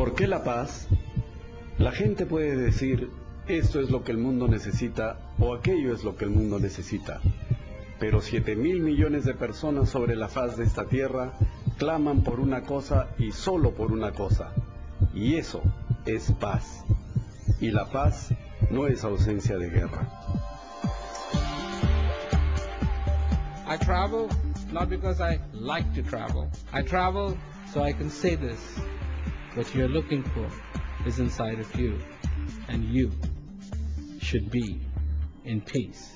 ¿Por qué la paz? La gente puede decir, esto es lo que el mundo necesita o aquello es lo que el mundo necesita. Pero 7.000 millones de personas sobre la faz de esta tierra claman por una cosa y solo por una cosa. Y eso es paz. Y la paz no es ausencia de guerra. I travel not because I like to travel. I travel so I can say this. What you're looking for is inside of you. And you should be in peace.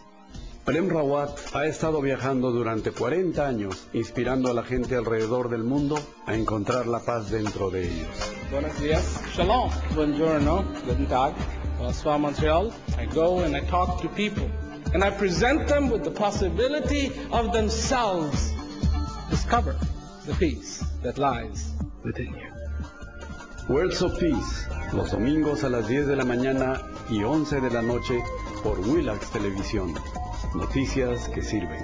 Prem Rawat ha estado viajando durante 40 años, inspirando a la gente alrededor del mundo a encontrar la paz dentro de ellos. Buenos días. Shalom. Buongiorno. Guten Tag. Bonsoir, Montreal. I go and I talk to people. And I present them with the possibility of themselves discover the peace that lies within you. Words of Peace, los domingos a las 10 de la mañana y 11 de la noche por Willax Televisión. Noticias que sirven.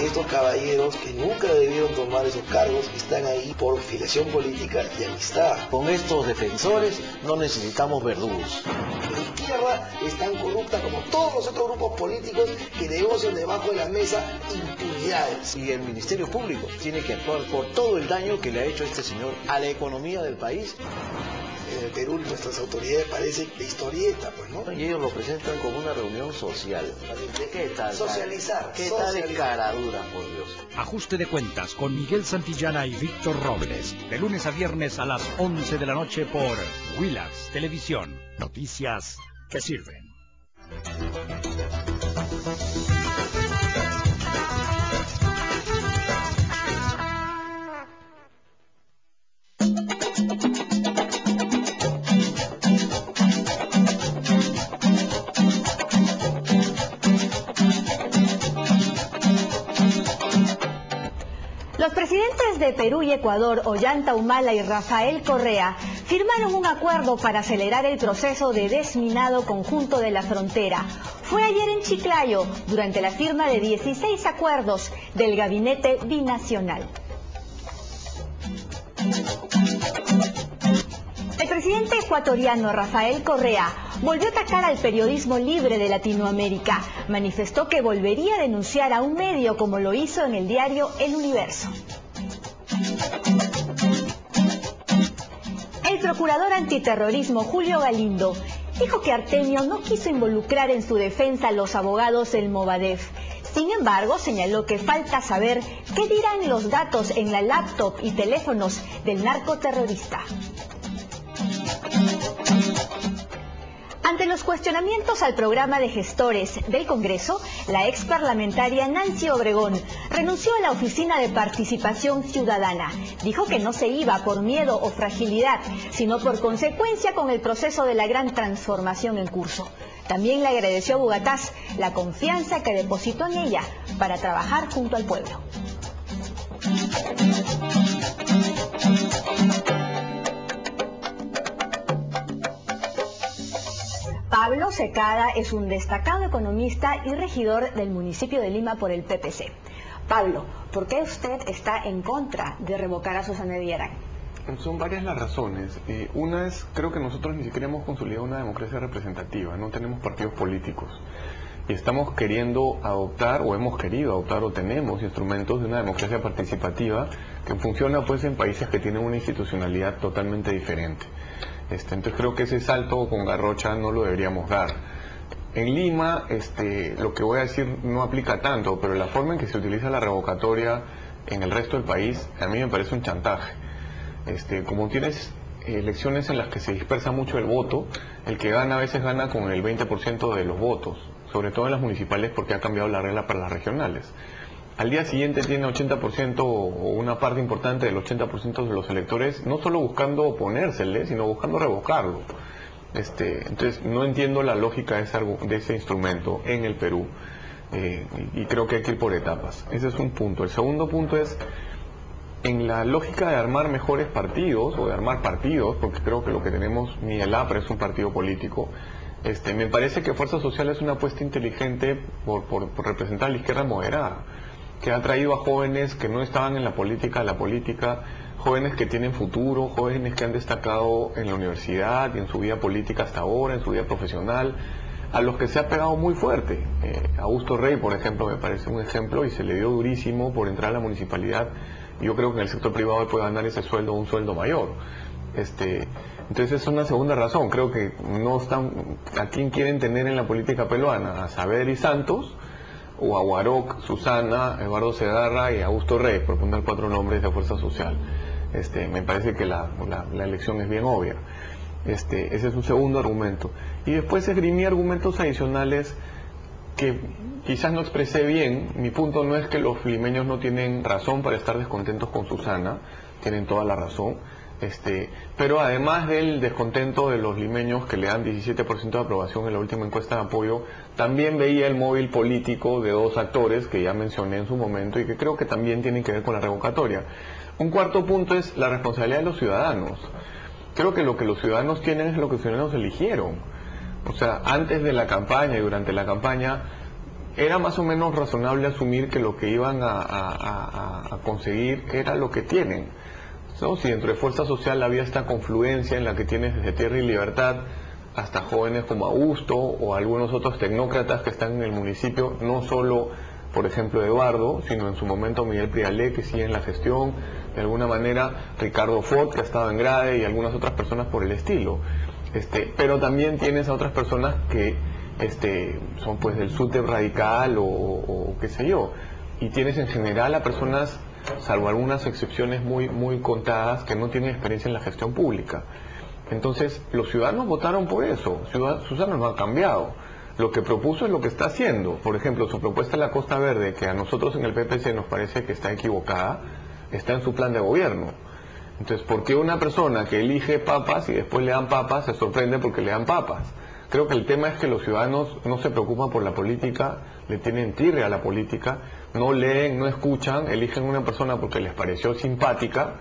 Estos caballeros que nunca debieron tomar esos cargos están ahí por filiación política y amistad. Con estos defensores no necesitamos verdugos. La izquierda es tan corrupta como todos los otros grupos políticos que negocian debajo de la mesa impunidades. Y el Ministerio Público tiene que actuar por todo el daño que le ha hecho este señor a la economía del país. En el Perú nuestras autoridades parecen de historieta, pues, ¿no? Y ellos lo presentan como una reunión social. ¿Qué tal? Socializar. ¿Qué tal de caradura, por Dios? Ajuste de cuentas con Miguel Santillana y Víctor Robles. De lunes a viernes a las 11 de la noche por Willax Televisión. Noticias que sirven. Los presidentes de Perú y Ecuador, Ollanta Humala y Rafael Correa, firmaron un acuerdo para acelerar el proceso de desminado conjunto de la frontera. Fue ayer en Chiclayo, durante la firma de 16 acuerdos del Gabinete Binacional. El presidente ecuatoriano Rafael Correa volvió a atacar al periodismo libre de Latinoamérica. Manifestó que volvería a denunciar a un medio como lo hizo en el diario El Universo. El procurador antiterrorismo Julio Galindo dijo que Artemio no quiso involucrar en su defensa a los abogados del Movadef. Sin embargo, señaló que falta saber qué dirán los datos en la laptop y teléfonos del narcoterrorista. Ante los cuestionamientos al programa de gestores del Congreso, la ex parlamentaria Nancy Obregón renunció a la Oficina de Participación Ciudadana. Dijo que no se iba por miedo o fragilidad, sino por consecuencia con el proceso de la gran transformación en curso. También le agradeció a Bugatás la confianza que depositó en ella para trabajar junto al pueblo. Pablo Secada es un destacado economista y regidor del municipio de Lima por el PPC. Pablo, ¿por qué usted está en contra de revocar a Susana Villarán? Son varias las razones. Una es, creo que nosotros ni siquiera hemos consolidado una democracia representativa, no tenemos partidos políticos. Y estamos queriendo adoptar, o hemos querido adoptar, o tenemos instrumentos de una democracia participativa que funciona pues en países que tienen una institucionalidad totalmente diferente. Entonces creo que ese salto con garrocha no lo deberíamos dar. En Lima, lo que voy a decir no aplica tanto, pero la forma en que se utiliza la revocatoria en el resto del país, a mí me parece un chantaje. Como tienes elecciones en las que se dispersa mucho el voto, el que gana a veces gana con el 20% de los votos, sobre todo en las municipales porque ha cambiado la regla para las regionales. Al día siguiente tiene 80% o una parte importante del 80% de los electores, no solo buscando oponérsele, sino buscando revocarlo. Entonces no entiendo la lógica de ese instrumento en el Perú, y creo que hay que ir por etapas. Ese es un punto. El segundo punto es, en la lógica de armar mejores partidos, o de armar partidos, porque creo que lo que tenemos, ni el APRA es un partido político, me parece que Fuerza Social es una apuesta inteligente por representar a la izquierda moderada, que ha traído a jóvenes que no estaban en la política, jóvenes que tienen futuro, jóvenes que han destacado en la universidad y en su vida política hasta ahora, en su vida profesional, a los que se ha pegado muy fuerte. Augusto Rey, por ejemplo, me parece un ejemplo y se le dio durísimo por entrar a la municipalidad. Yo creo que en el sector privado él puede ganar ese sueldo, un sueldo mayor. Entonces es una segunda razón. Creo que no están, ¿a quién quieren tener en la política peruana? ¿A Saavedra y Santos? ¿O a Guaroc, Susana, Eduardo Segarra y Augusto Rey, por poner 4 nombres de Fuerza Social? Me parece que la elección es bien obvia. Ese es un segundo argumento. Y después esgrimí argumentos adicionales que quizás no expresé bien. Mi punto no es que los limeños no tienen razón para estar descontentos con Susana, tienen toda la razón. Pero además del descontento de los limeños, que le dan 17% de aprobación en la última encuesta de apoyo, también veía el móvil político de 2 actores que ya mencioné en su momento y que creo que también tienen que ver con la revocatoria. Un cuarto punto es la responsabilidad de los ciudadanos. Creo que lo que los ciudadanos tienen es lo que los ciudadanos eligieron. O sea, antes de la campaña y durante la campaña era más o menos razonable asumir que lo que iban a conseguir era lo que tienen, ¿no? Si dentro de Fuerza Social había esta confluencia en la que tienes desde Tierra y Libertad hasta jóvenes como Augusto o algunos otros tecnócratas que están en el municipio, no solo, por ejemplo, Eduardo, sino en su momento Miguel Prialé, que sigue en la gestión, de alguna manera Ricardo Ford, que ha estado en Grade, y algunas otras personas por el estilo. Pero también tienes a otras personas que son pues del SUTEP radical o qué sé yo, y tienes en general a personas, salvo algunas excepciones muy contadas, que no tienen experiencia en la gestión pública. Entonces los ciudadanos votaron por eso. Susana no ha cambiado. Lo que propuso es lo que está haciendo. Por ejemplo, su propuesta de la Costa Verde, que a nosotros en el PPC nos parece que está equivocada, está en su plan de gobierno. Entonces, ¿por qué una persona que elige papas y después le dan papas se sorprende porque le dan papas? Creo que el tema es que los ciudadanos no se preocupan por la política, le tienen tirria a la política, no leen, no escuchan, eligen una persona porque les pareció simpática,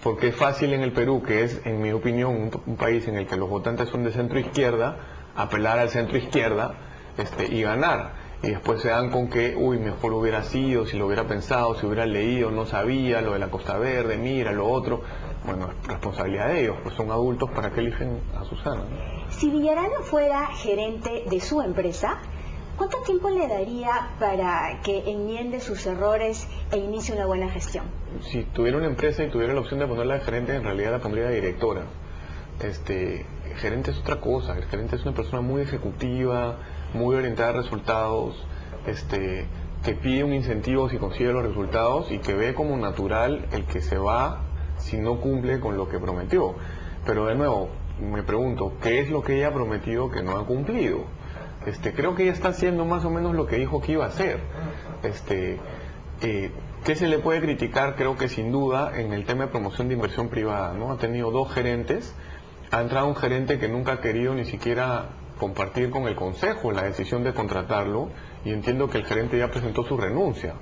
porque es fácil en el Perú, que es, en mi opinión, un país en el que los votantes son de centro izquierda, apelar al centro izquierda y ganar. Y después se dan con que, uy, mejor hubiera sido, si lo hubiera pensado, si hubiera leído, no sabía, lo de la Costa Verde, mira, lo otro. Bueno, es responsabilidad de ellos, pues son adultos, ¿para qué eligen a Susana? Si Villarano fuera gerente de su empresa, ¿cuánto tiempo le daría para que enmiende sus errores e inicie una buena gestión? Si tuviera una empresa y tuviera la opción de ponerla de gerente, en realidad la pondría de directora. Gerente es otra cosa, el gerente es una persona muy ejecutiva, muy orientada a resultados, que pide un incentivo si consigue los resultados y que ve como natural el que se va si no cumple con lo que prometió. Pero de nuevo, me pregunto, ¿qué es lo que ella ha prometido que no ha cumplido? Creo que ella está haciendo más o menos lo que dijo que iba a hacer. ¿Qué se le puede criticar? Creo que sin duda en el tema de promoción de inversión privada, ¿no? Ha tenido 2 gerentes, ha entrado un gerente que nunca ha querido ni siquiera compartir con el Consejo la decisión de contratarlo, y entiendo que el gerente ya presentó su renuncia.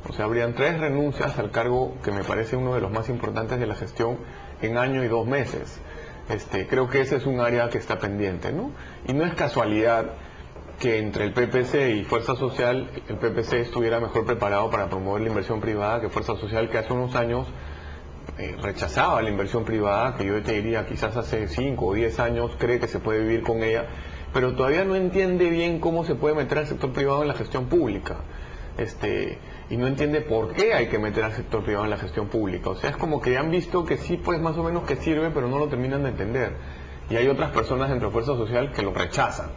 O sea, habrían 3 renuncias al cargo que me parece uno de los más importantes de la gestión en año y 2 meses. Creo que ese es un área que está pendiente, ¿no? Y no es casualidad que entre el PPC y Fuerza Social, el PPC estuviera mejor preparado para promover la inversión privada que Fuerza Social, que hace unos años rechazaba la inversión privada, que yo te diría quizás hace 5 o 10 años cree que se puede vivir con ella, pero todavía no entiende bien cómo se puede meter al sector privado en la gestión pública. Y no entiende por qué hay que meter al sector privado en la gestión pública. O sea, es como que han visto que sí, pues más o menos que sirve, pero no lo terminan de entender. Y hay otras personas dentro de Fuerza Social que lo rechazan,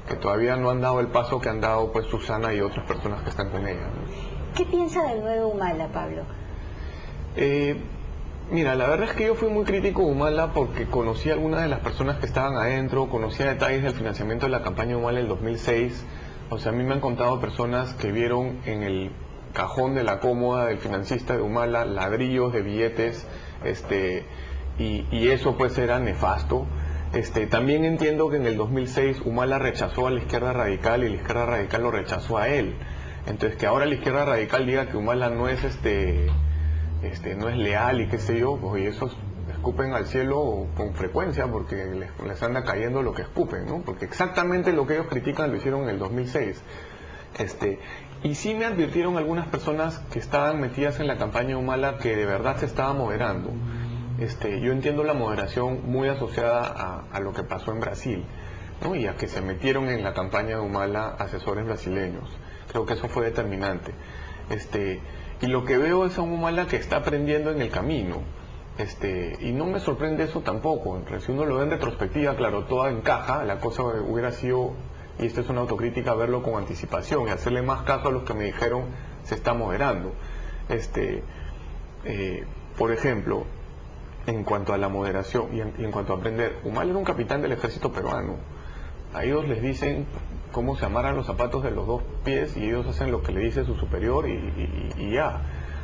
que todavía no han dado el paso que han dado pues Susana y otras personas que están con ella, ¿no? ¿Qué piensa del nuevo Humala, Pablo? Mira, la verdad es que yo fui muy crítico de Humala porque conocí a algunas de las personas que estaban adentro, conocía detalles del financiamiento de la campaña Humala del 2006. O sea, a mí me han contado personas que vieron en el cajón de la cómoda del financista de Humala ladrillos de billetes, y eso pues era nefasto. También entiendo que en el 2006 Humala rechazó a la izquierda radical y la izquierda radical lo rechazó a él. Entonces, que ahora la izquierda radical diga que Humala no es no es leal y qué sé yo, pues y esos escupen al cielo con frecuencia porque les anda cayendo lo que escupen, ¿no? Porque exactamente lo que ellos critican lo hicieron en el 2006. Y sí me advirtieron algunas personas que estaban metidas en la campaña de Humala que de verdad se estaba moderando. Yo entiendo la moderación muy asociada a lo que pasó en Brasil, ¿no? Y a que se metieron en la campaña de Humala asesores brasileños. Creo que eso fue determinante. Y lo que veo es a un Humala que está aprendiendo en el camino. Y no me sorprende eso tampoco. Si uno lo ve en retrospectiva, claro, todo encaja. La cosa hubiera sido, y esta es una autocrítica, verlo con anticipación y hacerle más caso a los que me dijeron se está moderando. Por ejemplo, en cuanto a la moderación y en cuanto a aprender, Humala era un capitán del ejército peruano. A ellos les dicen cómo se amarran los zapatos de los dos pies y ellos hacen lo que le dice su superior y ya.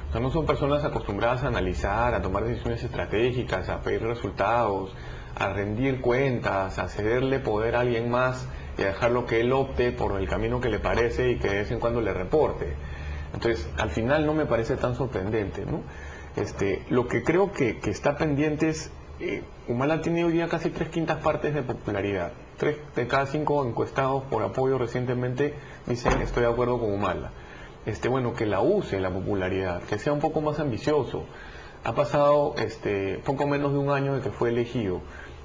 O sea, no son personas acostumbradas a analizar, a tomar decisiones estratégicas, a pedir resultados, a rendir cuentas, a cederle poder a alguien más y a dejarlo que él opte por el camino que le parece y que de vez en cuando le reporte. Entonces, al final no me parece tan sorprendente, ¿no? Lo que creo que está pendiente es, Humala tiene hoy día casi 3/5 partes de popularidad. 3 de cada 5 encuestados por apoyo recientemente dicen estoy de acuerdo con Humala. Bueno, que la use la popularidad, que sea un poco más ambicioso. Ha pasado poco menos de un año de que fue elegido.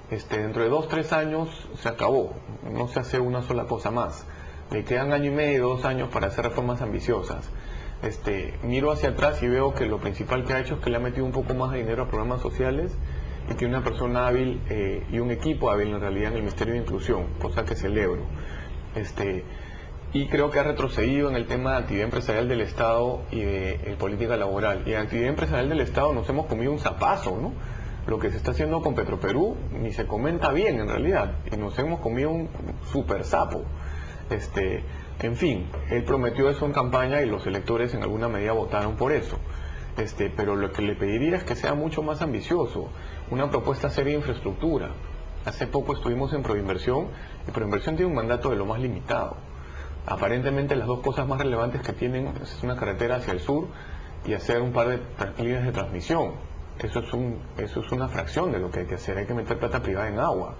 Dentro de 2-3 años se acabó, no se hace una sola cosa más. Le quedan 1 año y medio, 2 años para hacer reformas ambiciosas. Miro hacia atrás y veo que lo principal que ha hecho es que le ha metido un poco más de dinero a programas sociales y tiene una persona hábil y un equipo hábil en realidad en el Ministerio de Inclusión, cosa que celebro. Y creo que ha retrocedido en el tema de actividad empresarial del Estado y de política laboral. Y en actividad empresarial del Estado nos hemos comido un zapazo, ¿no? Lo que se está haciendo con Petroperú ni se comenta bien en realidad, y nos hemos comido un super sapo. En fin, él prometió eso en campaña y los electores en alguna medida votaron por eso. Pero lo que le pediría es que sea mucho más ambicioso, una propuesta seria de infraestructura. Hace poco estuvimos en Proinversión, y Proinversión tiene un mandato de lo más limitado. Aparentemente las dos cosas más relevantes que tienen es una carretera hacia el sur y hacer un par de líneas de transmisión. Eso es una fracción de lo que hay que hacer. Hay que meter plata privada en agua,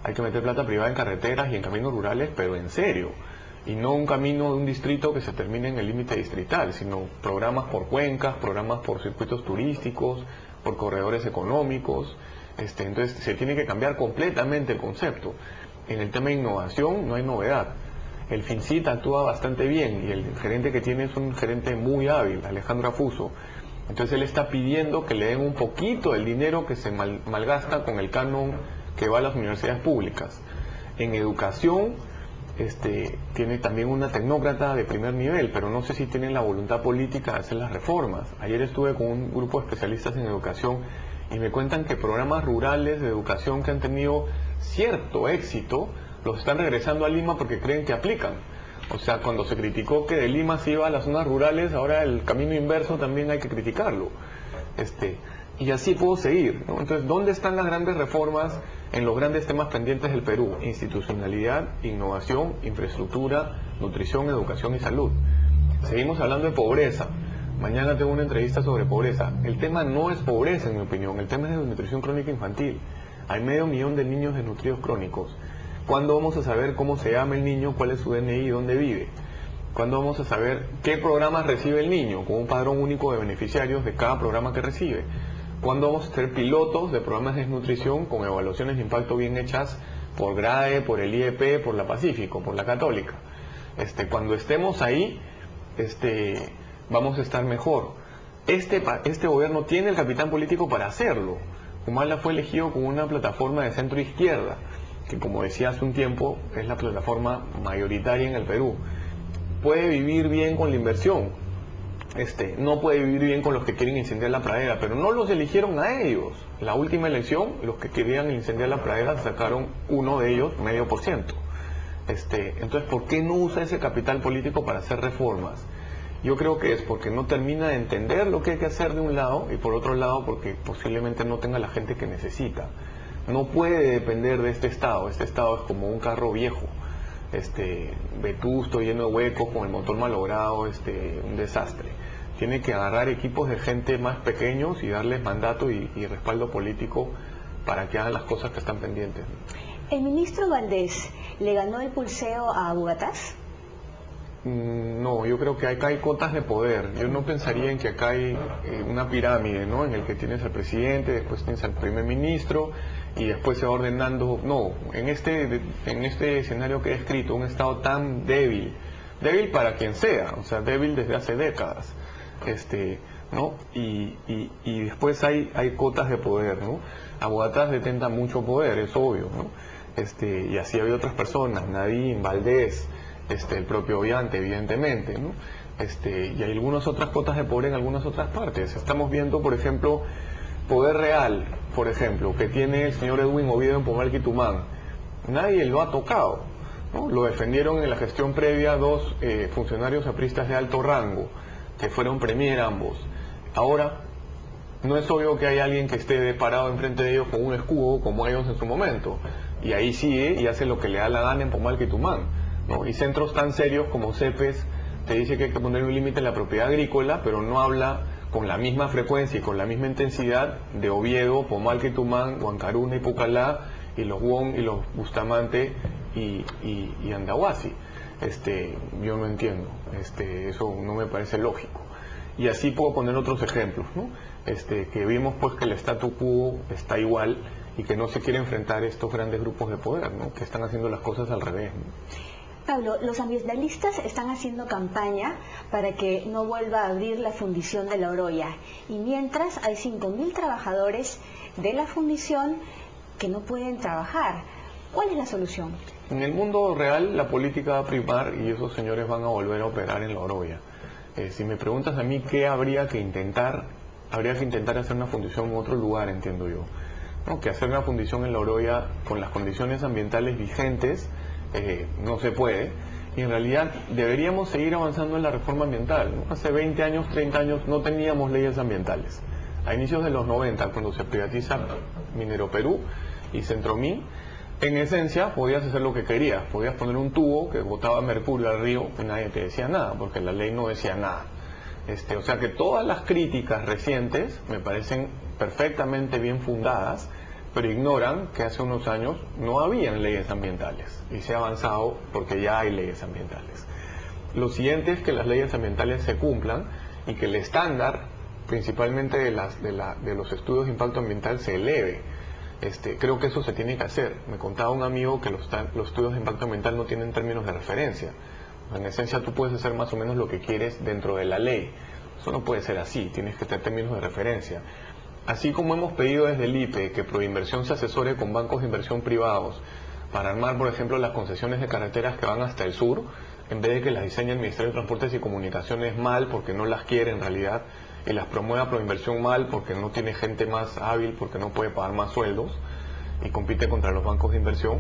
hay que meter plata privada en carreteras y en caminos rurales, pero en serio. Y no un camino de un distrito que se termine en el límite distrital, sino programas por cuencas, programas por circuitos turísticos, por corredores económicos. Entonces se tiene que cambiar completamente el concepto. En el tema de innovación no hay novedad. El FINCIT actúa bastante bien y el gerente que tiene es un gerente muy hábil, Alejandro Afuso. Entonces él está pidiendo que le den un poquito del dinero que se malgasta con el canon que va a las universidades públicas. En educación tiene también una tecnócrata de primer nivel, pero no sé si tienen la voluntad política de hacer las reformas. Ayer estuve con un grupo de especialistas en educación y me cuentan que programas rurales de educación que han tenido cierto éxito los están regresando a Lima porque creen que aplican. O sea, cuando se criticó que de Lima se iba a las zonas rurales, ahora el camino inverso también hay que criticarlo. Y así puedo seguir, ¿no? Entonces, ¿dónde están las grandes reformas en los grandes temas pendientes del Perú? Institucionalidad, innovación, infraestructura, nutrición, educación y salud. Seguimos hablando de pobreza. Mañana tengo una entrevista sobre pobreza. El tema no es pobreza, en mi opinión. El tema es desnutrición crónica infantil. Hay 500.000 de niños desnutridos crónicos. ¿Cuándo vamos a saber cómo se llama el niño, cuál es su DNI y dónde vive? ¿Cuándo vamos a saber qué programas recibe el niño, con un padrón único de beneficiarios de cada programa que recibe? ¿Cuándo vamos a ser pilotos de programas de desnutrición con evaluaciones de impacto bien hechas por GRAE, por el IEP, por la Pacífico, por la Católica? Cuando estemos ahí, vamos a estar mejor. Este gobierno tiene el capital político para hacerlo. Humala fue elegido con una plataforma de centro izquierda, que como decía hace un tiempo, es la plataforma mayoritaria en el Perú. Puede vivir bien con la inversión, no puede vivir bien con los que quieren incendiar la pradera, pero no los eligieron a ellos. La última elección, los que querían incendiar la pradera sacaron uno de ellos, 0,5%. Entonces, ¿por qué no usa ese capital político para hacer reformas? Yo creo que es porque no termina de entender lo que hay que hacer de un lado, y por otro lado porque posiblemente no tenga la gente que necesita. No puede depender de este Estado. Este Estado es como un carro viejo, vetusto, lleno de huecos, con el motor malogrado, un desastre. Tiene que agarrar equipos de gente más pequeños y darles mandato y respaldo político para que hagan las cosas que están pendientes. ¿El ministro Valdés le ganó el pulseo a Bugatás? No, yo creo que acá hay cotas de poder. Yo no pensaría en que acá hay una pirámide, ¿no? En el que tienes al presidente, después tienes al primer ministro y después se va ordenando. No, en este escenario que he escrito, un Estado tan débil para quien sea, o sea, débil desde hace décadas, ¿no? Y después hay cotas de poder, ¿no? A Bogotá detenta mucho poder, es obvio, ¿no? Y así había otras personas, Nadine, Valdés, el propio Ollanta, evidentemente, ¿no? Y hay algunas otras cotas de poder en algunas otras partes. Estamos viendo, por ejemplo, poder real, por ejemplo, que tiene el señor Edwin Oviedo en Pomal Quitumán. Nadie lo ha tocado, ¿no? Lo defendieron en la gestión previa dos funcionarios apristas de alto rango, que fueron premier ambos. Ahora, no es obvio que hay alguien que esté parado enfrente de ellos con un escudo, como ellos en su momento, y ahí sigue y hace lo que le da la gana en Pomal Quitumán, ¿no? Y centros tan serios como CEPES te dice que hay que poner un límite en la propiedad agrícola, pero no habla con la misma frecuencia y con la misma intensidad de Oviedo, Pomal Quitumán, Huancaruna y Pucallá, y los Wong y los Bustamante y Andahuasi. Yo no entiendo, eso no me parece lógico. Y así puedo poner otros ejemplos, ¿no? Que vimos pues que el statu quo está igual y que no se quiere enfrentar estos grandes grupos de poder, ¿no? Que están haciendo las cosas al revés, ¿no? Pablo, los ambientalistas están haciendo campaña para que no vuelva a abrir la fundición de La Oroya, y mientras hay 5.000 trabajadores de la fundición que no pueden trabajar. ¿Cuál es la solución? En el mundo real la política va a primar y esos señores van a volver a operar en La Oroya. Si me preguntas a mí qué habría que intentar hacer una fundición en otro lugar, entiendo yo, ¿no? Que hacer una fundición en La Oroya con las condiciones ambientales vigentes no se puede, y en realidad deberíamos seguir avanzando en la reforma ambiental, ¿no? Hace 20 años, 30 años no teníamos leyes ambientales. A inicios de los 90, cuando se privatiza Minero Perú y Centromín, en esencia podías hacer lo que querías, podías poner un tubo que botaba mercurio al río y nadie te decía nada, porque la ley no decía nada. O sea que todas las críticas recientes me parecen perfectamente bien fundadas, pero ignoran que hace unos años no habían leyes ambientales y se ha avanzado porque ya hay leyes ambientales. Lo siguiente es que las leyes ambientales se cumplan y que el estándar, principalmente de los estudios de impacto ambiental, se eleve. Creo que eso se tiene que hacer. Me contaba un amigo que los estudios de impacto ambiental no tienen términos de referencia. En esencia tú puedes hacer más o menos lo que quieres dentro de la ley. Eso no puede ser así, tienes que tener términos de referencia. Así como hemos pedido desde el IPE que Proinversión se asesore con bancos de inversión privados para armar, por ejemplo, las concesiones de carreteras que van hasta el sur, en vez de que las diseñe el Ministerio de Transportes y Comunicaciones mal porque no las quiere en realidad, y las promueva Proinversión mal porque no tiene gente más hábil, porque no puede pagar más sueldos y compite contra los bancos de inversión.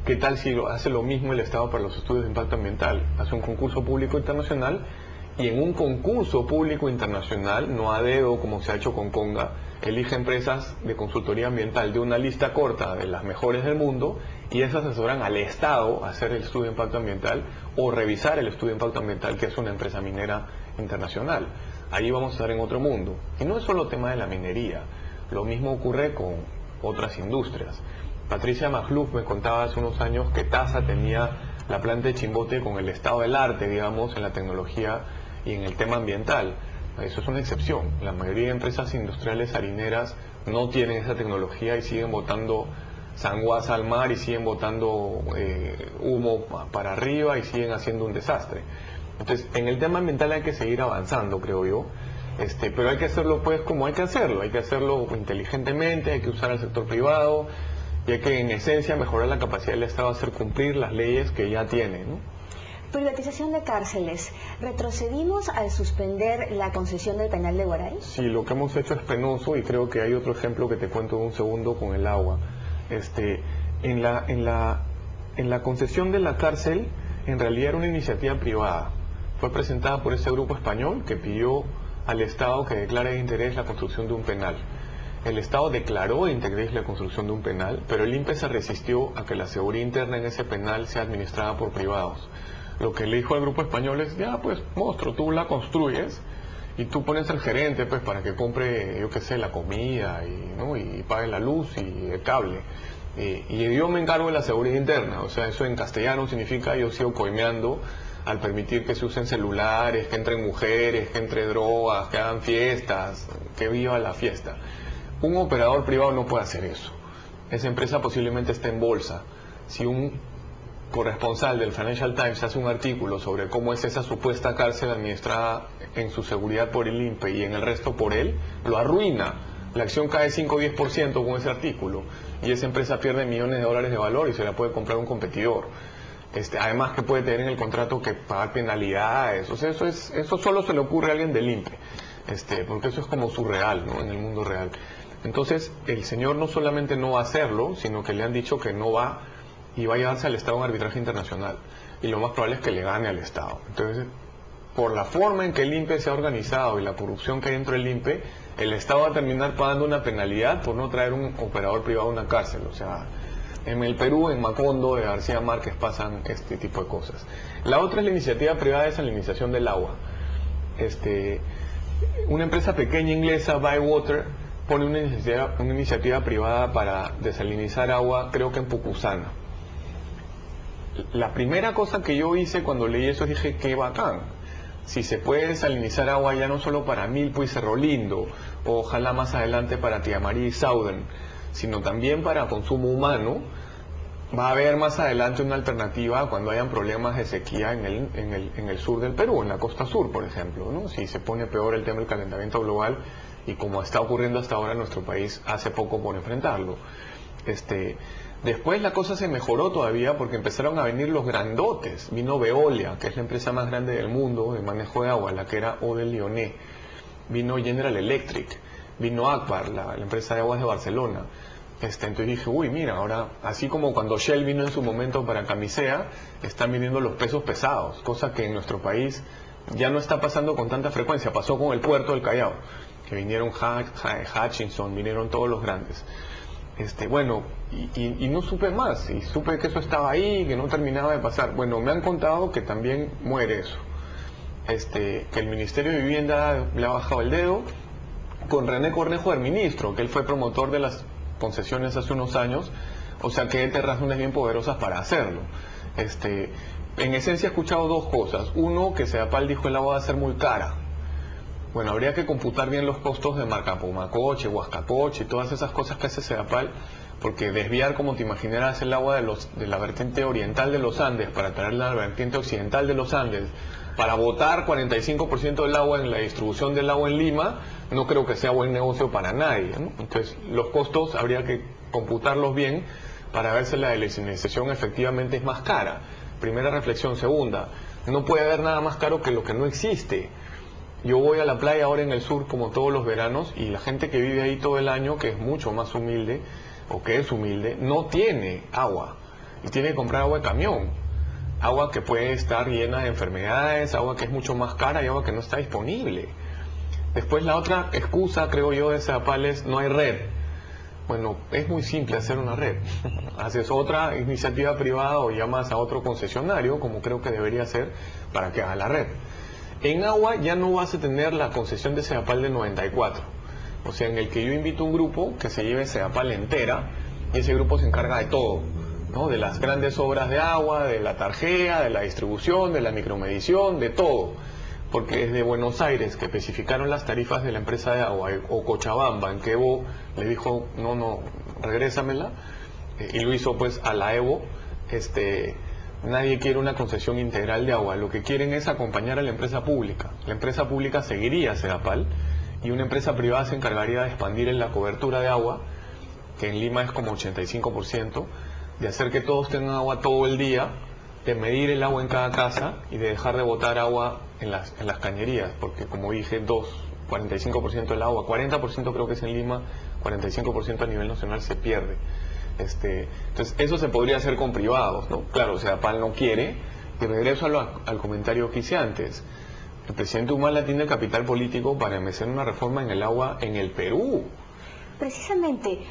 ¿Qué tal si hace lo mismo el Estado para los estudios de impacto ambiental? Hace un concurso público internacional, y en un concurso público internacional, no a dedo como se ha hecho con Conga, elige empresas de consultoría ambiental de una lista corta de las mejores del mundo, y esas asesoran al Estado a hacer el estudio de impacto ambiental o revisar el estudio de impacto ambiental que hace una empresa minera internacional. Ahí vamos a estar en otro mundo. Y no es solo tema de la minería, lo mismo ocurre con otras industrias. Patricia Magluf me contaba hace unos años que TASA tenía la planta de Chimbote con el estado del arte, digamos, en la tecnología y en el tema ambiental. Eso es una excepción. La mayoría de empresas industriales harineras no tienen esa tecnología y siguen botando sanguaza al mar y siguen botando humo para arriba y siguen haciendo un desastre. Entonces, en el tema ambiental hay que seguir avanzando, creo yo, pero hay que hacerlo pues como hay que hacerlo inteligentemente, hay que usar al sector privado y hay que en esencia mejorar la capacidad del Estado de hacer cumplir las leyes que ya tiene, ¿no? Privatización de cárceles. ¿Retrocedimos al suspender la concesión del penal de Guaray? Sí, lo que hemos hecho es penoso, y creo que hay otro ejemplo que te cuento en un segundo con el agua. En la concesión de la cárcel, en realidad era una iniciativa privada. Fue presentada por ese grupo español que pidió al Estado que declare de interés la construcción de un penal. El Estado declaró de interés la construcción de un penal, pero el INPE se resistió a que la seguridad interna en ese penal sea administrada por privados. Lo que le dijo al grupo español es, ya pues, monstruo, tú la construyes y tú pones al gerente pues para que compre, yo qué sé, la comida y pague la luz y el cable. Y yo me encargo de la seguridad interna. O sea, eso en castellano significa yo sigo coimeando al permitir que se usen celulares, que entren mujeres, que entre drogas, que hagan fiestas, que viva la fiesta. Un operador privado no puede hacer eso. Esa empresa posiblemente esté en bolsa. Si un corresponsal del Financial Times hace un artículo sobre cómo es esa supuesta cárcel administrada en su seguridad por el INPE y en el resto por él, lo arruina. La acción cae 5 o 10% con ese artículo y esa empresa pierde millones de dólares de valor y se la puede comprar un competidor. Además que puede tener en el contrato que pagar penalidades. O sea, eso solo se le ocurre a alguien del INPE, porque eso es como surreal, ¿no?, en el mundo real. Entonces, el señor no solamente no va a hacerlo, sino que le han dicho que no va y va a llevarse al Estado en arbitraje internacional. Y lo más probable es que le gane al Estado. Entonces, por la forma en que el INPE se ha organizado y la corrupción que hay dentro del INPE, el Estado va a terminar pagando una penalidad por no traer un operador privado a una cárcel. O sea, en el Perú, en Macondo, de García Márquez, pasan este tipo de cosas. La otra es la iniciativa privada de desalinización del agua. Una empresa pequeña inglesa, Bywater, pone una iniciativa privada para desalinizar agua, creo que en Pucusana. La primera cosa que yo hice cuando leí eso, dije, qué bacán. Si se puede desalinizar agua ya no solo para Milpo y Cerro Lindo, o ojalá más adelante para Tía María y Southern, sino también para consumo humano, va a haber más adelante una alternativa cuando hayan problemas de sequía en el sur del Perú, en la costa sur, por ejemplo, ¿no? Si se pone peor el tema del calentamiento global, y como está ocurriendo hasta ahora en nuestro país, hace poco por enfrentarlo. Después la cosa se mejoró todavía porque empezaron a venir los grandotes. Vino Veolia, que es la empresa más grande del mundo de manejo de agua, la que era Eau de Lyonnais. Vino General Electric, vino Akbar, la empresa de aguas de Barcelona. Entonces dije, uy, mira, ahora, así como cuando Shell vino en su momento para Camisea, están viniendo los pesos pesados, cosa que en nuestro país ya no está pasando con tanta frecuencia. Pasó con el puerto del Callao, que vinieron Hutchinson, vinieron todos los grandes. Bueno, y no supe más, y supe que eso estaba ahí, que no terminaba de pasar. Bueno, me han contado que también muere eso, que el Ministerio de Vivienda le ha bajado el dedo, con René Cornejo, el ministro, que él fue promotor de las concesiones hace unos años, o sea que él tiene razones bien poderosas para hacerlo. En esencia he escuchado dos cosas. Uno, que Sedapal dijo el agua va a ser muy cara. Bueno, habría que computar bien los costos de Marcapumacoche, Huascacoche y todas esas cosas que hace Sedapal, porque desviar, como te imaginarás, el agua de la vertiente oriental de los Andes para traerla a la vertiente occidental de los Andes, para botar 45% del agua en la distribución del agua en Lima, no creo que sea buen negocio para nadie, ¿no? Entonces, los costos habría que computarlos bien para ver si la desalinización efectivamente es más cara. Primera reflexión. Segunda, no puede haber nada más caro que lo que no existe. Yo voy a la playa ahora en el sur como todos los veranos y la gente que vive ahí todo el año, que es mucho más humilde, o que es humilde, no tiene agua y tiene que comprar agua de camión. Agua que puede estar llena de enfermedades, agua que es mucho más cara y agua que no está disponible. Después la otra excusa, creo yo, de Sedapal es no hay red. Bueno, es muy simple hacer una red. Haces otra iniciativa privada o llamas a otro concesionario, como creo que debería ser, para que haga la red. En agua ya no vas a tener la concesión de Sedapal del 94. O sea, en el que yo invito a un grupo que se lleve Sedapal entera y ese grupo se encarga de todo, ¿no? De las grandes obras de agua, de la tarjea, de la distribución, de la micromedición, de todo. Porque desde Buenos Aires, que especificaron las tarifas de la empresa de agua, o Cochabamba, en que Evo le dijo, no, regrésamela, y lo hizo pues a la Evo, nadie quiere una concesión integral de agua. Lo que quieren es acompañar a la empresa pública. La empresa pública seguiría Sedapal y una empresa privada se encargaría de expandir en la cobertura de agua, que en Lima es como 85%, de hacer que todos tengan agua todo el día, de medir el agua en cada casa y de dejar de botar agua en las cañerías, porque como dije, 45% del agua, 40% creo que es en Lima, 45% a nivel nacional se pierde. Entonces eso se podría hacer con privados, ¿no? Claro, Sedapal no quiere, y regreso al comentario que hice antes. El presidente Humala tiene el capital político para empezar una reforma en el agua en el Perú. Precisamente,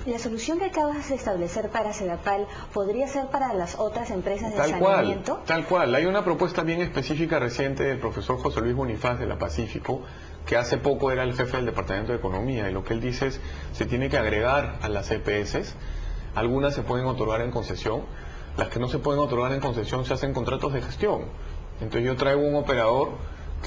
la solución que acabas de establecer para Sedapal podría ser para las otras empresas de saneamiento. Tal cual. Hay una propuesta bien específica reciente del profesor José Luis Bonifaz de la Pacífico, que hace poco era el jefe del Departamento de Economía, y lo que él dice es se tiene que agregar a las EPS, algunas se pueden otorgar en concesión, Las que no se pueden otorgar en concesión se hacen contratos de gestión. Entonces yo traigo un operador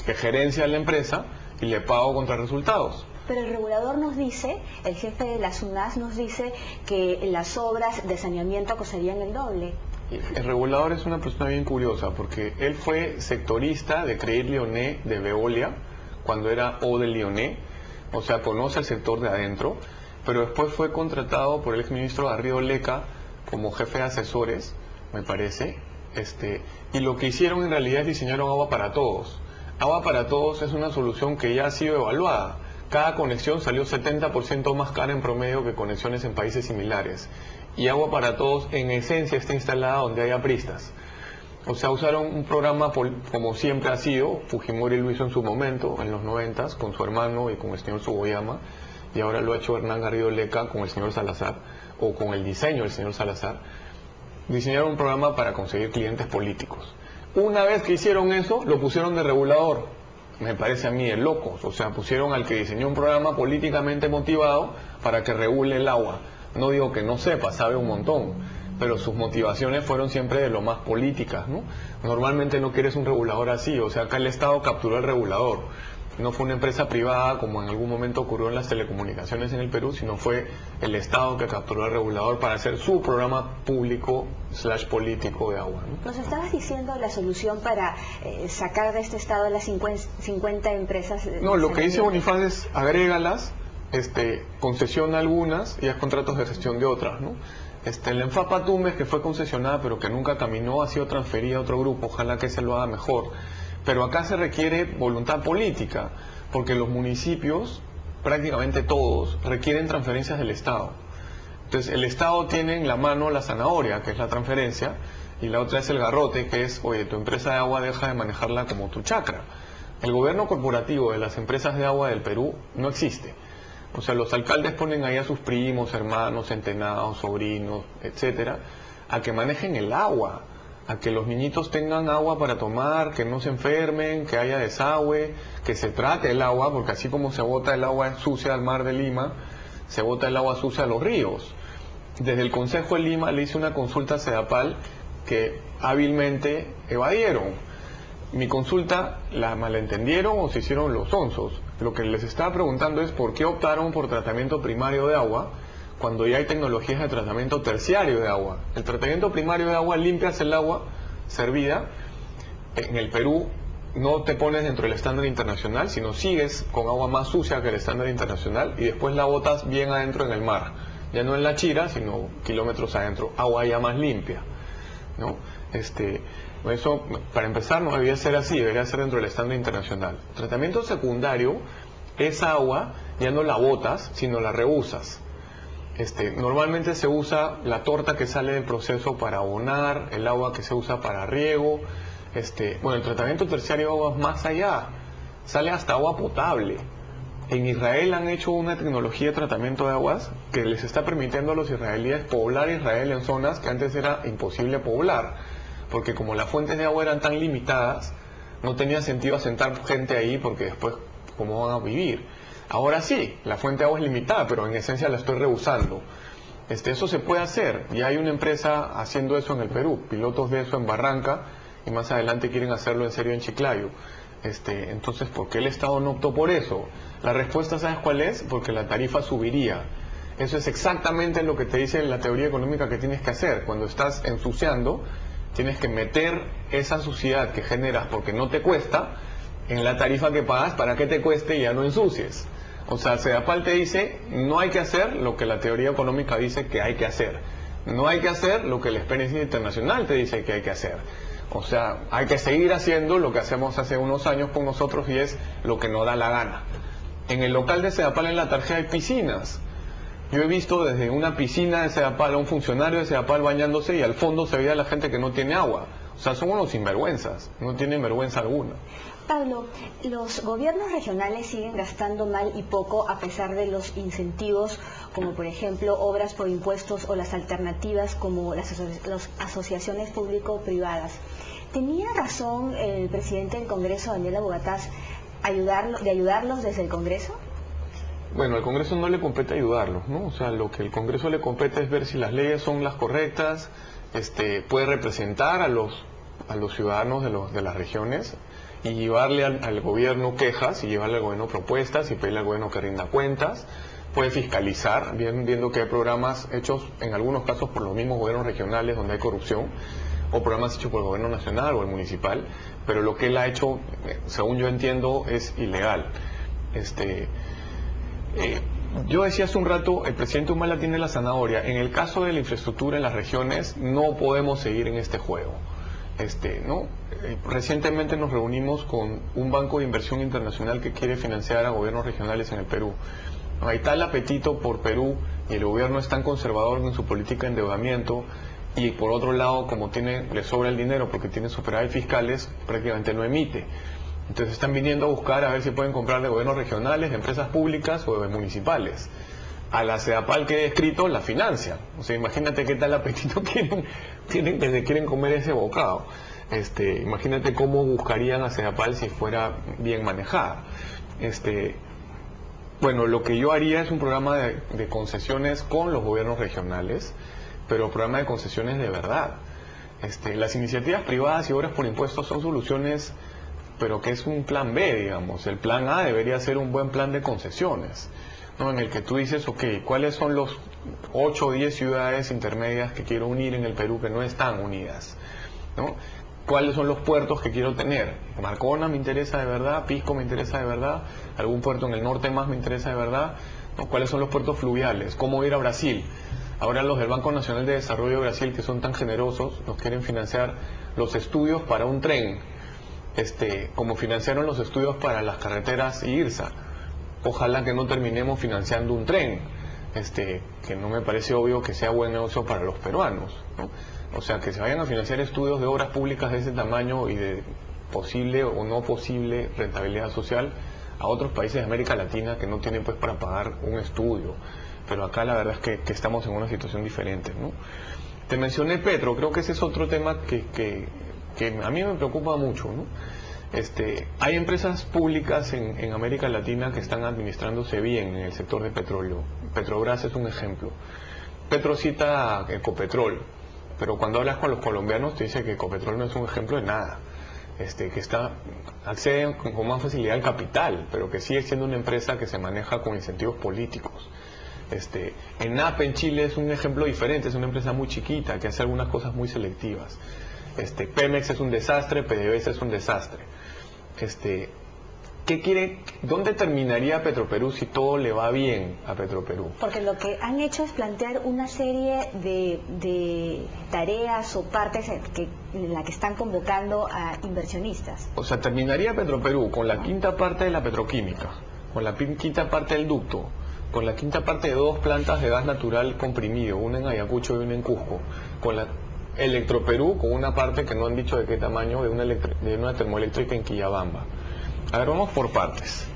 que gerencia la empresa y le pago contra resultados. Pero el regulador nos dice, el jefe de la SUNAS nos dice que las obras de saneamiento costarían el doble. El regulador es una persona bien curiosa porque él fue sectorista de Crédit Lyonnais de Veolia cuando era Eau de Lyonnais, o sea, conoce el sector de adentro, pero después fue contratado por el exministro Garrido Leca como jefe de asesores, me parece, y lo que hicieron en realidad es diseñaron Agua para Todos. Agua para Todos es una solución que ya ha sido evaluada. Cada conexión salió 70% más cara en promedio que conexiones en países similares. Y Agua para Todos en esencia está instalada donde hay apristas. O sea, usaron un programa como siempre ha sido, Fujimori lo hizo en su momento, en los 90s, con su hermano y con el señor Tsuboyama, y ahora lo ha hecho Hernán Garrido Leca con el señor Salazar, o con el diseño del señor Salazar. Diseñaron un programa para conseguir clientes políticos. Una vez que hicieron eso, lo pusieron de regulador. Me parece a mí de locos. O sea, pusieron al que diseñó un programa políticamente motivado para que regule el agua. No digo que no sepa, sabe un montón, pero sus motivaciones fueron siempre de lo más políticas, ¿no? Normalmente no quieres un regulador así. O sea, acá el Estado capturó al regulador. No fue una empresa privada como en algún momento ocurrió en las telecomunicaciones en el Perú, sino fue el Estado que capturó al regulador para hacer su programa público / político de agua, ¿no? Nos estabas diciendo la solución para sacar de este estado a las 50 empresas. No, lo que dice Bonifaz es agrégalas, concesiona algunas y haz contratos de gestión de otras, ¿no? La ENFAPA Tumbes, que fue concesionada pero que nunca caminó, ha sido transferida a otro grupo, ojalá que se lo haga mejor. Pero acá se requiere voluntad política, porque los municipios, prácticamente todos, requieren transferencias del Estado. Entonces el Estado tiene en la mano la zanahoria, que es la transferencia, y la otra es el garrote, que es, oye, tu empresa de agua deja de manejarla como tu chacra. El gobierno corporativo de las empresas de agua del Perú no existe. O sea, los alcaldes ponen ahí a sus primos, hermanos, entenados, sobrinos, etcétera, a que manejen el agua, a que los niñitos tengan agua para tomar, que no se enfermen, que haya desagüe, que se trate el agua, porque así como se bota el agua sucia al mar de Lima, se bota el agua sucia a los ríos. Desde el Consejo de Lima le hice una consulta a Sedapal que hábilmente evadieron. Mi consulta la malentendieron o se hicieron los sonsos. Lo que les estaba preguntando es por qué optaron por tratamiento primario de agua cuando ya hay tecnologías de tratamiento terciario de agua. El tratamiento primario de agua limpias el agua servida. En el Perú no te pones dentro del estándar internacional, sino sigues con agua más sucia que el estándar internacional y después la botas bien adentro en el mar. Ya no en la Chira, sino kilómetros adentro. Agua ya más limpia, ¿no? Eso, para empezar, no debía ser así, debería ser dentro del estándar internacional. El tratamiento secundario, esa agua ya no la botas, sino la reusas. Normalmente se usa la torta que sale del proceso para abonar, el agua que se usa para riego. El tratamiento terciario de agua es más allá, sale hasta agua potable. En Israel han hecho una tecnología de tratamiento de aguas que les está permitiendo a los israelíes poblar Israel en zonas que antes era imposible poblar, porque como las fuentes de agua eran tan limitadas, no tenía sentido asentar gente ahí porque después, ¿cómo van a vivir? Ahora sí, la fuente de agua es limitada, pero en esencia la estoy reusando. Eso se puede hacer. Ya hay una empresa haciendo eso en el Perú, pilotos de eso en Barranca, y más adelante quieren hacerlo en serio en Chiclayo. Entonces, ¿por qué el Estado no optó por eso? La respuesta, ¿sabes cuál es? Porque la tarifa subiría. Eso es exactamente lo que te dice la teoría económica que tienes que hacer. Cuando estás ensuciando, tienes que meter esa suciedad que generas porque no te cuesta en la tarifa que pagas para que te cueste y ya no ensucies. O sea, Sedapal te dice, no hay que hacer lo que la teoría económica dice que hay que hacer. No hay que hacer lo que la experiencia internacional te dice que hay que hacer. O sea, hay que seguir haciendo lo que hacemos hace unos años con nosotros y es lo que nos da la gana. En el local de Sedapal en La Tarjeta hay piscinas. Yo he visto desde una piscina de Sedapal a un funcionario de Sedapal bañándose y al fondo se veía la gente que no tiene agua. O sea, son unos sinvergüenzas, no tienen vergüenza alguna. Pablo, los gobiernos regionales siguen gastando mal y poco a pesar de los incentivos, como por ejemplo obras por impuestos o las alternativas como las asociaciones público-privadas. ¿Tenía razón el presidente del Congreso, Daniel Abogataz, de ayudarlos desde el Congreso? Bueno, al Congreso no le compete ayudarlos, ¿no? O sea, lo que el Congreso le compete es ver si las leyes son las correctas, puede representar a los ciudadanos de las regiones y llevarle al gobierno quejas y llevarle al gobierno propuestas y pedirle al gobierno que rinda cuentas. Puede fiscalizar, viendo que hay programas hechos en algunos casos por los mismos gobiernos regionales donde hay corrupción, o programas hechos por el gobierno nacional o el municipal, pero lo que él ha hecho, según yo entiendo, es ilegal. Yo decía hace un rato, el presidente Humala tiene la zanahoria. En el caso de la infraestructura en las regiones, no podemos seguir en este juego. Recientemente nos reunimos con un banco de inversión internacional que quiere financiar a gobiernos regionales en el Perú. Hay tal apetito por Perú y el gobierno es tan conservador en su política de endeudamiento, y por otro lado, como le sobra el dinero porque tiene superávit fiscales, prácticamente no emite. Entonces están viniendo a buscar a ver si pueden comprar de gobiernos regionales, de empresas públicas o de municipales. A la CEDAPAL que he escrito la financian. O sea, imagínate qué tal apetito tienen que se quieren comer ese bocado. Imagínate cómo buscarían a CEDAPAL si fuera bien manejada. Bueno, lo que yo haría es un programa de concesiones con los gobiernos regionales, pero programa de concesiones de verdad. Las iniciativas privadas y obras por impuestos son soluciones, pero que es un plan B, digamos. El plan A debería ser un buen plan de concesiones, ¿no? En el que tú dices, ok, ¿cuáles son los 8 o 10 ciudades intermedias que quiero unir en el Perú que no están unidas, ¿no? ¿Cuáles son los puertos que quiero tener? Marcona me interesa de verdad, Pisco me interesa de verdad, algún puerto en el norte más me interesa de verdad, ¿no? ¿Cuáles son los puertos fluviales? ¿Cómo ir a Brasil? Ahora los del Banco Nacional de Desarrollo de Brasil, que son tan generosos, nos quieren financiar los estudios para un tren, como financiaron los estudios para las carreteras IRSA. Ojalá que no terminemos financiando un tren, que no me parece obvio que sea buen negocio para los peruanos, ¿no? O sea, que se vayan a financiar estudios de obras públicas de ese tamaño y de posible o no posible rentabilidad social a otros países de América Latina que no tienen pues para pagar un estudio. Pero acá la verdad es que estamos en una situación diferente, ¿no? Te mencioné Petro, creo que ese es otro tema que a mí me preocupa mucho, ¿no? Hay empresas públicas en América Latina que están administrándose bien en el sector de petróleo. Petrobras es un ejemplo. Petro cita Ecopetrol, pero cuando hablas con los colombianos te dice que Ecopetrol no es un ejemplo de nada, que accede con más facilidad al capital, pero que sigue siendo una empresa que se maneja con incentivos políticos. ENAP en Chile es un ejemplo diferente, es una empresa muy chiquita que hace algunas cosas muy selectivas. Pemex es un desastre, PDVSA es un desastre. ¿Dónde terminaría Petroperú si todo le va bien a Petroperú? Porque lo que han hecho es plantear una serie de tareas o partes en la que están convocando a inversionistas. O sea, terminaría Petroperú con la quinta parte de la petroquímica, con la quinta parte del ducto, con la quinta parte de 2 plantas de gas natural comprimido, una en Ayacucho y una en Cusco, con la Electroperú, con una parte que no han dicho de qué tamaño, de una termoeléctrica en Quillabamba. A ver, vamos por partes.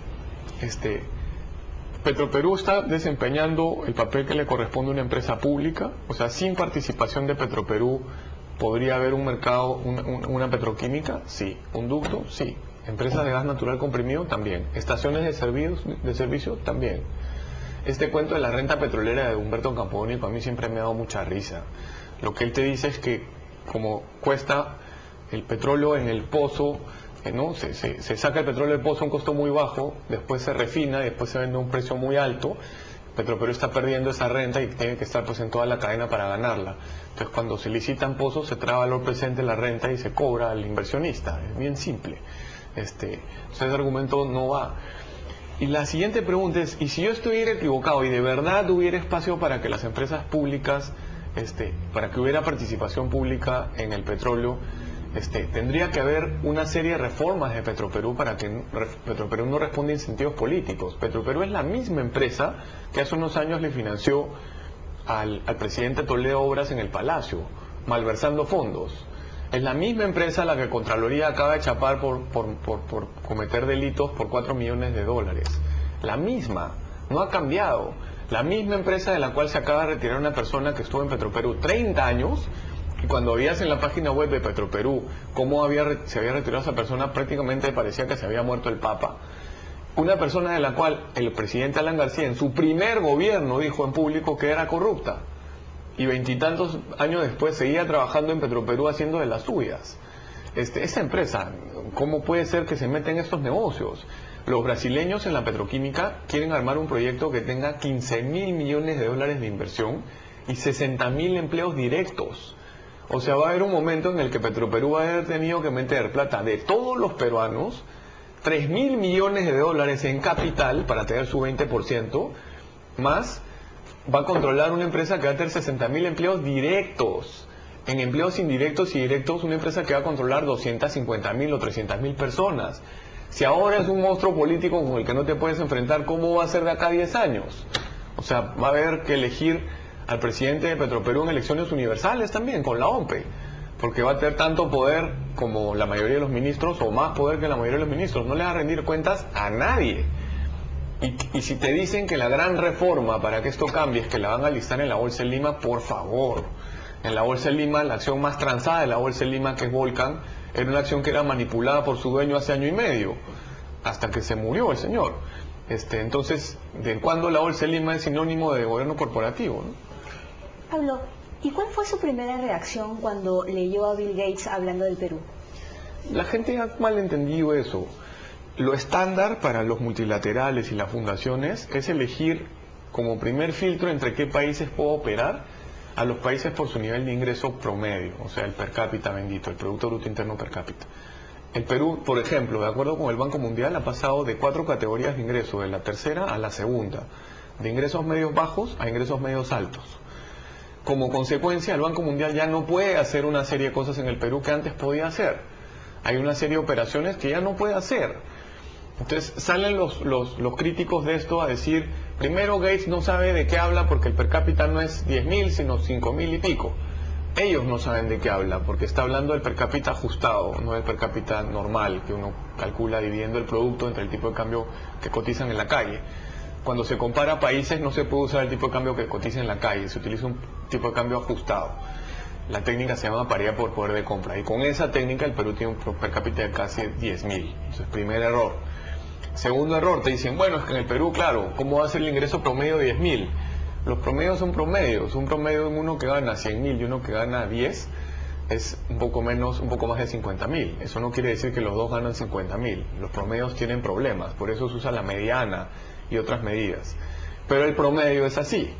Petroperú está desempeñando el papel que le corresponde a una empresa pública, o sea, sin participación de Petroperú, ¿podría haber un mercado, una petroquímica? Sí. ¿Un ducto? Sí. ¿Empresas de gas natural comprimido? También. ¿Estaciones de servicio? También. Este cuento de la renta petrolera de Humberto Campodónico a mí siempre me ha dado mucha risa. Lo que él te dice es que como cuesta el petróleo en el pozo, ¿no? Se saca el petróleo del pozo a un costo muy bajo, después se refina y después se vende a un precio muy alto. Petroperú está perdiendo esa renta y tiene que estar pues en toda la cadena para ganarla. Entonces cuando se licitan pozos se trae valor presente la renta y se cobra al inversionista. Es bien simple. Entonces ese argumento no va. Y la siguiente pregunta es, ¿y si yo estuviera equivocado y de verdad hubiera espacio para que las empresas públicas, para que hubiera participación pública en el petróleo, tendría que haber una serie de reformas de Petroperú para que Petroperú no responda a incentivos políticos? Petroperú es la misma empresa que hace unos años le financió al presidente Toledo obras en el Palacio, malversando fondos. Es la misma empresa la que Contraloría acaba de chapar por cometer delitos por $4 millones. La misma, no ha cambiado. La misma empresa de la cual se acaba de retirar una persona que estuvo en Petroperú 30 años, y cuando veías en la página web de Petroperú cómo se había retirado esa persona, prácticamente parecía que se había muerto el Papa. Una persona de la cual el presidente Alan García en su primer gobierno dijo en público que era corrupta. y 20 y tantos años después seguía trabajando en Petroperú haciendo de las suyas. Esa empresa, ¿cómo puede ser que se meta en estos negocios? Los brasileños en la petroquímica quieren armar un proyecto que tenga 15.000 millones de dólares de inversión y 60.000 empleos directos. O sea, va a haber un momento en el que Petroperú va a haber tenido que meter plata de todos los peruanos, 3.000 millones de dólares en capital para tener su 20%, más va a controlar una empresa que va a tener 60.000 empleos directos. En empleos indirectos y directos, una empresa que va a controlar 250.000 o 300.000 personas. Si ahora es un monstruo político con el que no te puedes enfrentar, ¿cómo va a ser de acá a 10 años? O sea, va a haber que elegir al presidente de Petroperú en elecciones universales también, con la OMPE, porque va a tener tanto poder como la mayoría de los ministros, o más poder que la mayoría de los ministros. No le va a rendir cuentas a nadie. Y si te dicen que la gran reforma para que esto cambie es que la van a listar en la Bolsa de Lima, por favor. En la Bolsa de Lima, la acción más transada de la Bolsa de Lima, que es Volcan, era una acción que era manipulada por su dueño hace año y medio, hasta que se murió el señor. Entonces, ¿de cuándo la Bolsa de Lima es sinónimo de gobierno corporativo, ¿no? Pablo, ¿y cuál fue su primera reacción cuando leyó a Bill Gates hablando del Perú? La gente ha malentendido eso. Lo estándar para los multilaterales y las fundaciones es elegir como primer filtro entre qué países puedo operar a los países por su nivel de ingreso promedio, o sea, el per cápita bendito, el Producto Bruto Interno per cápita. El Perú, por ejemplo, de acuerdo con el Banco Mundial, ha pasado de 4 categorías de ingreso, de la tercera a la segunda, de ingresos medios bajos a ingresos medios altos. Como consecuencia, el Banco Mundial ya no puede hacer una serie de cosas en el Perú que antes podía hacer. Hay una serie de operaciones que ya no puede hacer. Entonces salen los críticos de esto a decir, primero Gates no sabe de qué habla porque el per cápita no es 10.000 sino 5.000 y pico. Ellos no saben de qué habla porque está hablando del per cápita ajustado, no del per cápita normal que uno calcula dividiendo el producto entre el tipo de cambio que cotizan en la calle. Cuando se compara países no se puede usar el tipo de cambio que cotiza en la calle, se utiliza un tipo de cambio ajustado. La técnica se llama paridad por poder de compra y con esa técnica el Perú tiene un per cápita de casi 10.000. Eso es primer error. Segundo error, te dicen, bueno, es que en el Perú, claro, ¿cómo va a ser el ingreso promedio de 10.000? Los promedios son promedios. Un promedio en uno que gana 100.000 y uno que gana 10 es un poco más de 50.000. Eso no quiere decir que los dos ganan 50.000. Los promedios tienen problemas, por eso se usa la mediana y otras medidas. Pero el promedio es así.